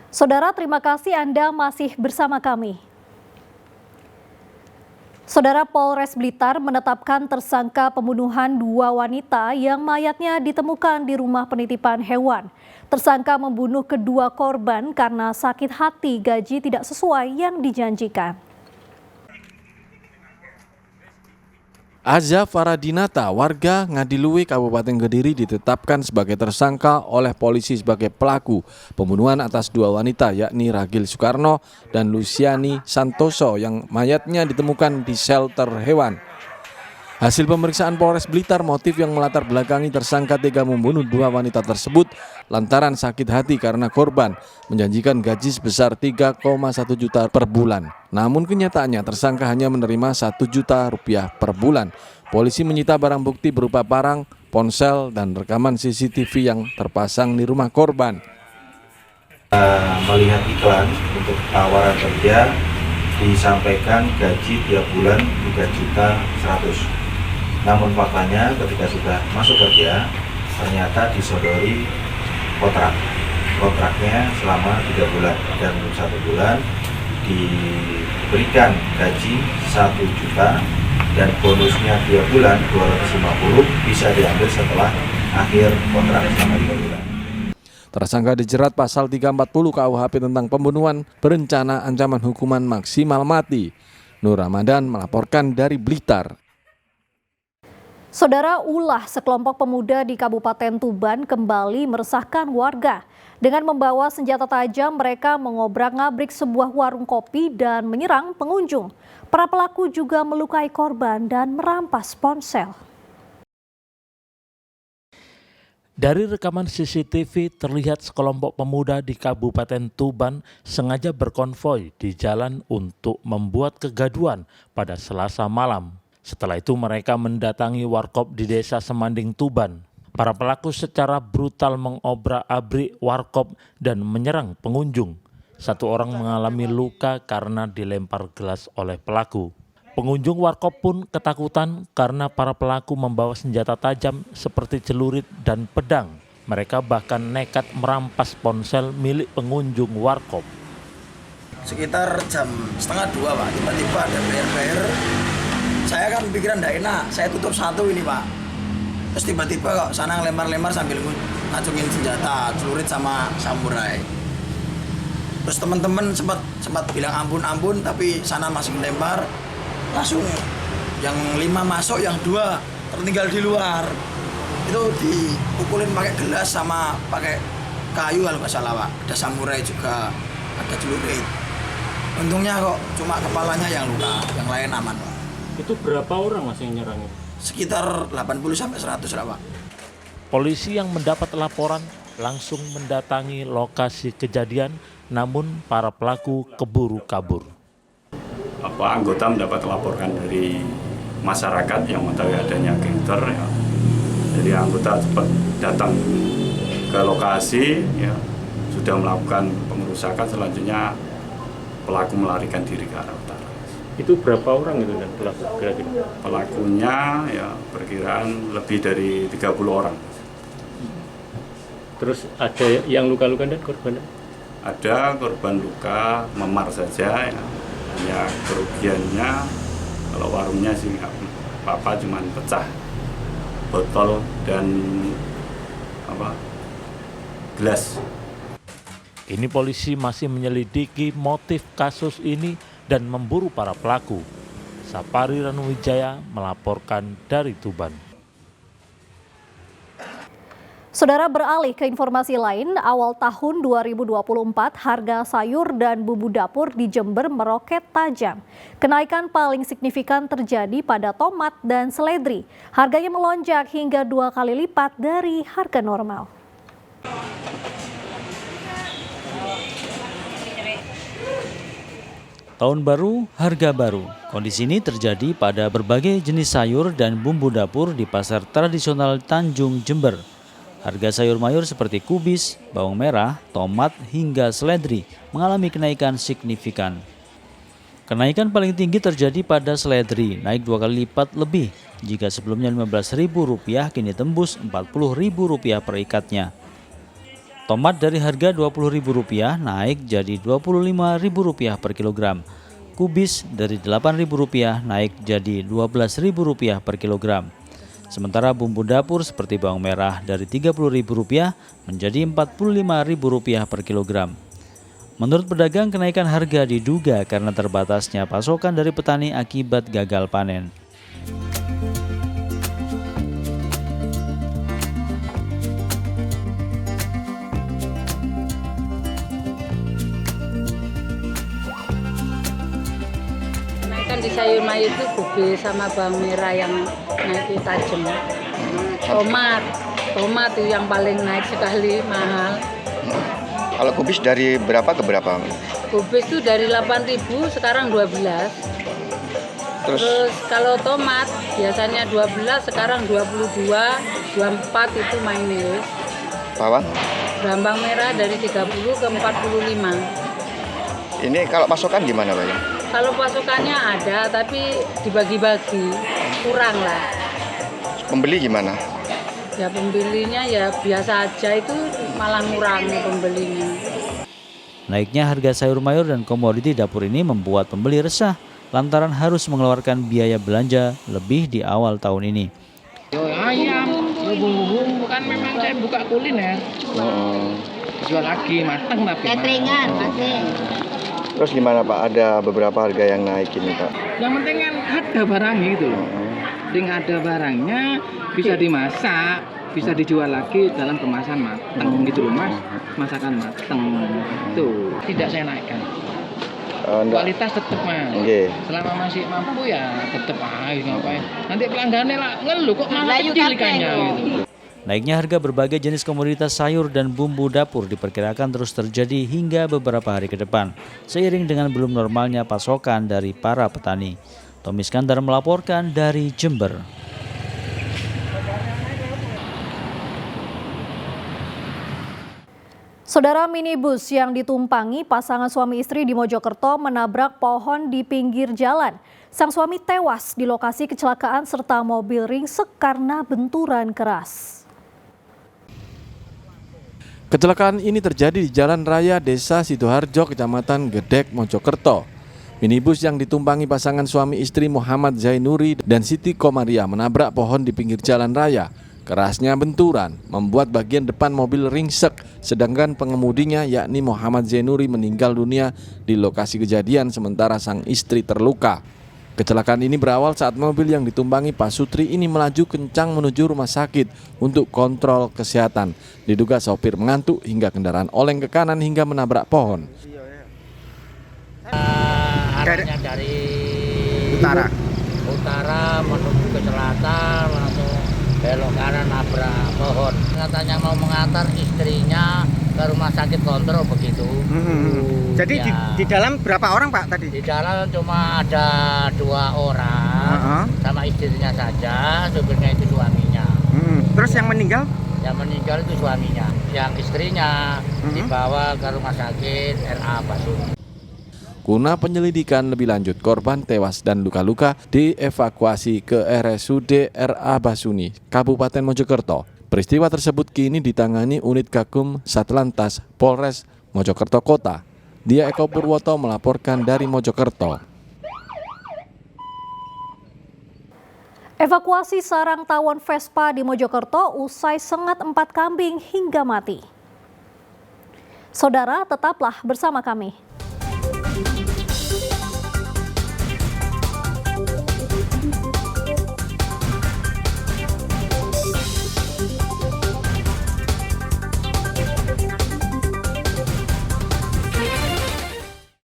Saudara, terima kasih Anda masih bersama kami. Saudara, Polres Blitar menetapkan tersangka pembunuhan 2 wanita yang mayatnya ditemukan di rumah penitipan hewan. Tersangka membunuh kedua korban karena sakit hati gaji tidak sesuai yang dijanjikan. Aza Faradinata, warga Ngadiluwi, Kabupaten Kediri ditetapkan sebagai tersangka oleh polisi sebagai pelaku pembunuhan atas 2 wanita yakni Ragil Soekarno dan Luciani Santoso yang mayatnya ditemukan di shelter hewan. Hasil pemeriksaan Polres Blitar, motif yang melatar belakangi tersangka tega membunuh 2 wanita tersebut lantaran sakit hati karena korban menjanjikan gaji sebesar 3,1 juta per bulan. Namun kenyataannya tersangka hanya menerima 1 juta rupiah per bulan. Polisi menyita barang bukti berupa parang, ponsel, dan rekaman CCTV yang terpasang di rumah korban. Melihat iklan untuk tawaran kerja disampaikan gaji tiap bulan 3.100.000. Namun faktanya ketika sudah masuk kerja ternyata disodori kontraknya selama 3 bulan dan 1 bulan diberikan gaji 1 juta dan bonusnya tiap bulan 250 bisa diambil setelah akhir kontrak selama 3 bulan. Tersangka dijerat pasal 340 KUHP tentang pembunuhan berencana ancaman hukuman maksimal mati. Nur Ramadan melaporkan dari Blitar. Saudara, ulah sekelompok pemuda di Kabupaten Tuban kembali meresahkan warga. Dengan membawa senjata tajam, mereka mengobrak-ngabrik sebuah warung kopi dan menyerang pengunjung. Para pelaku juga melukai korban dan merampas ponsel. Dari rekaman CCTV terlihat sekelompok pemuda di Kabupaten Tuban sengaja berkonvoi di jalan untuk membuat kegaduhan pada Selasa malam. Setelah itu mereka mendatangi warkop di Desa Semanding, Tuban. Para pelaku secara brutal mengobrak-abrik warkop dan menyerang pengunjung. 1 orang mengalami luka karena dilempar gelas oleh pelaku. Pengunjung warkop pun ketakutan karena para pelaku membawa senjata tajam seperti celurit dan pedang. Mereka bahkan nekat merampas ponsel milik pengunjung warkop. Sekitar jam 1:30 Pak, tiba-tiba ada player. Saya kan pikiran enggak enak, saya tutup 1 ini Pak. Terus tiba-tiba kok sana lempar-lempar sambil ngacungin senjata, celurit sama samurai. Terus teman-teman sempat bilang ampun, tapi sana masih lempar. Langsung yang 5 masuk, yang 2 tertinggal di luar. Itu dipukulin pakai gelas sama pakai kayu kalau nggak salah Pak. Ada samurai juga, ada celurit. Untungnya kok cuma kepalanya yang luka, yang lain aman Pak. Itu berapa orang Mas yang nyerangnya? Sekitar 80-100 lah Pak. Polisi yang mendapat laporan langsung mendatangi lokasi kejadian, namun para pelaku keburu kabur. Anggota mendapat laporan dari masyarakat yang mengetahui adanya gangster, ya. Jadi anggota cepat datang ke lokasi, ya, sudah melakukan pengerusakan. Selanjutnya pelaku melarikan diri ke arah utara. Itu berapa orang itu dan pelaku kira-kira? Pelakunya ya perkiraan lebih dari 30 orang. Terus ada yang luka-luka dan korban? Ada korban luka memar saja, ya. Hanya kerugiannya kalau warungnya sih nggak apa-apa, cuman pecah botol dan gelas. Kini polisi masih menyelidiki motif kasus ini dan memburu para pelaku. Sapari Ranuwijaya melaporkan dari Tuban. Saudara, beralih ke informasi lain, awal tahun 2024 harga sayur dan bumbu dapur di Jember meroket tajam. Kenaikan paling signifikan terjadi pada tomat dan seledri. Harganya melonjak hingga 2 kali lipat dari harga normal. Tahun baru, harga baru. Kondisi ini terjadi pada berbagai jenis sayur dan bumbu dapur di pasar tradisional Tanjung, Jember. Harga sayur mayur seperti kubis, bawang merah, tomat, hingga seledri mengalami kenaikan signifikan. Kenaikan paling tinggi terjadi pada seledri, naik 2 kali lipat lebih. Jika sebelumnya Rp15.000, kini tembus Rp40.000 per ikatnya. Tomat dari harga Rp20.000 naik jadi Rp25.000 per kilogram. Kubis dari Rp8.000 naik jadi Rp12.000 per kilogram. Sementara bumbu dapur seperti bawang merah dari Rp30.000 menjadi Rp45.000 per kilogram. Menurut pedagang, kenaikan harga diduga karena terbatasnya pasokan dari petani akibat gagal panen. Kenaikan di sayur mayur itu kubis sama bawang merah yang naik tajam. Tomat itu yang paling naik sekali, mahal. Kalau kubis dari berapa ke berapa? Kubis itu dari 8.000 sekarang 12. Terus kalau tomat biasanya 12 sekarang 22, 24 itu mainis. Bawang? Bawang merah dari 30 ke 45. Ini kalau pasokan gimana, Pak? Kalau pasokannya ada tapi dibagi-bagi, kurang lah. Pembeli gimana? Ya pembelinya ya biasa aja, itu malah ngurangi pembelinya. Naiknya harga sayur mayur dan komoditi dapur ini membuat pembeli resah lantaran harus mengeluarkan biaya belanja lebih di awal tahun ini. Ayam, bumbu-bumbu kan memang saya buka kuliner. Jual lagi, matang tapi Cateringan, masih. Terus gimana, Pak? Ada beberapa harga yang naik ini, Pak? Yang penting kan ada barangnya gitu loh. Sing ada barangnya bisa dimasak, bisa dijual lagi dalam kemasan mateng gitu loh, Mas. Masakan mateng itu tidak saya naikkan. Kualitas tetap, Mas. Selama masih mampu ya tetap ngapain. Nanti pelanggannya lah ngeluh kok malah kecil ikannya gitu. Naiknya harga berbagai jenis komoditas sayur dan bumbu dapur diperkirakan terus terjadi hingga beberapa hari ke depan, seiring dengan belum normalnya pasokan dari para petani. Tommy Iskandar melaporkan dari Jember. Saudara, minibus yang ditumpangi pasangan suami istri di Mojokerto menabrak pohon di pinggir jalan. Sang suami tewas di lokasi kecelakaan serta mobil ringsek karena benturan keras. Kecelakaan ini terjadi di Jalan Raya Desa Sidoarjo, Kecamatan Gedek, Mojokerto. Minibus yang ditumpangi pasangan suami istri Muhammad Zainuri dan Siti Komaria menabrak pohon di pinggir jalan raya. Kerasnya benturan membuat bagian depan mobil ringsek, sedangkan pengemudinya yakni Muhammad Zainuri meninggal dunia di lokasi kejadian sementara sang istri terluka. Kecelakaan ini berawal saat mobil yang ditumpangi Pak Sutri ini melaju kencang menuju rumah sakit untuk kontrol kesehatan. Diduga sopir mengantuk hingga kendaraan oleng ke kanan hingga menabrak pohon. Arahnya dari utara menuju ke selatan, langsung belok kanan nabrak pohon. Katanya mau mengantar istrinya ke rumah sakit kontrol begitu. Jadi ya. Di dalam berapa orang, Pak, tadi? Di dalam cuma ada 2 orang sama istrinya saja, supirnya itu suaminya. Terus yang meninggal? Yang meninggal itu suaminya. Yang istrinya dibawa ke rumah sakit RA Basuni. Guna penyelidikan lebih lanjut, korban tewas dan luka-luka dievakuasi ke RSUD RA Basuni, Kabupaten Mojokerto. Peristiwa tersebut kini ditangani unit Gakum Satlantas Polres Mojokerto Kota. Dia Eko Purwoto melaporkan dari Mojokerto. Evakuasi sarang tawon Vespa di Mojokerto usai sengat 4 kambing hingga mati. Saudara, tetaplah bersama kami.